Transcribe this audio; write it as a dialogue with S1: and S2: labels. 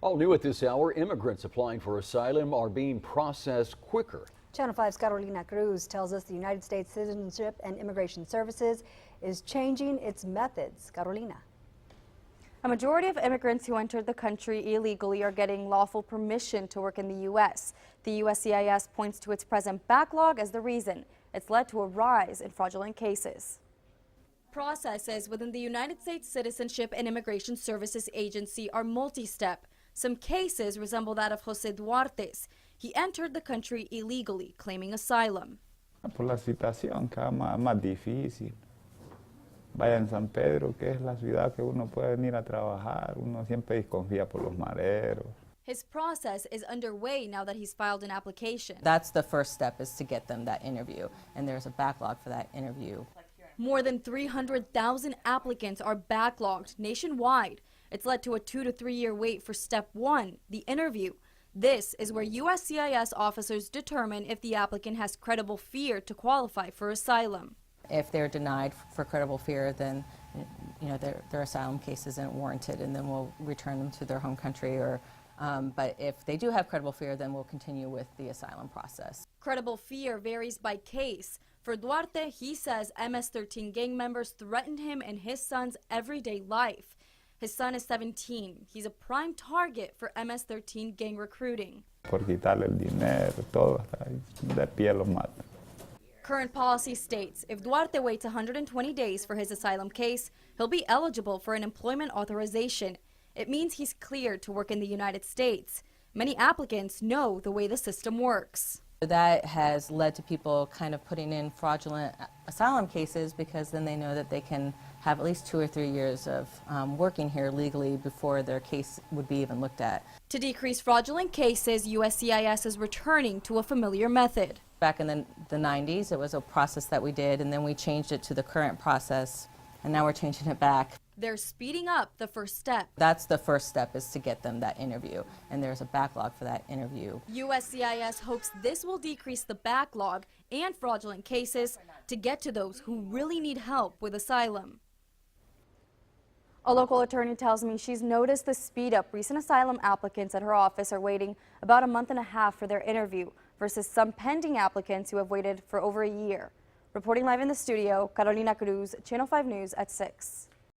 S1: All new at this hour, immigrants applying for asylum are being processed quicker.
S2: Channel 5's Carolina Cruz tells us the United States Citizenship and Immigration Services is changing its methods. Carolina.
S3: A majority of immigrants who entered the country illegally are getting lawful permission to work in the U.S. The USCIS points to its present backlog as the reason. It's led to a rise in fraudulent cases. Processes within the United States Citizenship and Immigration Services Agency are multi-step. Some cases resemble that of Jose Duarte's. He entered the country illegally, claiming asylum.
S4: Por la situación, cada más difícil. Vaya en San Pedro, que es la ciudad que uno puede venir a trabajar. Uno siempre desconfía por los mareros.
S3: His process is underway now that he's filed an application.
S5: That's the first step, is to get them that interview, and there's a backlog for that interview.
S3: More than 300,000 applicants are backlogged nationwide. It's led to a 2 to 3 year wait for step one, the interview. This is where USCIS officers determine if the applicant has credible fear to qualify for asylum.
S5: If they're denied for credible fear, then their asylum case isn't warranted, and then we'll return them to their home country. But if they do have credible fear, then we'll continue with the asylum process.
S3: Credible fear varies by case. For Duarte, he says MS-13 gang members threatened him and his son's everyday life. His son is 17. He's a prime target for MS-13 gang recruiting.
S4: Por quitarle el dinero, todo, de pie los mata.
S3: Current policy states if Duarte waits 120 days for his asylum case, he'll be eligible for an employment authorization. It means he's cleared to work in the United States. Many applicants know the way the system works.
S5: That has led to people kind of putting in fraudulent asylum cases, because then they know that they can have at least 2 or 3 years of working here legally before their case would be even looked at.
S3: To decrease fraudulent cases, USCIS is returning to a familiar method.
S5: Back in the 90s, it was a process that we did, and then we changed it to the current process, and now we're changing it back.
S3: They're speeding up the first step.
S5: That's the first step, is to get them that interview, and there's a backlog for that interview.
S3: USCIS hopes this will decrease the backlog and fraudulent cases to get to those who really need help with asylum. A local attorney tells me she's noticed the speed up. Recent asylum applicants at her office are waiting about a month and a half for their interview versus some pending applicants who have waited for over a year. Reporting live in the studio, Carolina Cruz, Channel 5 News at 6.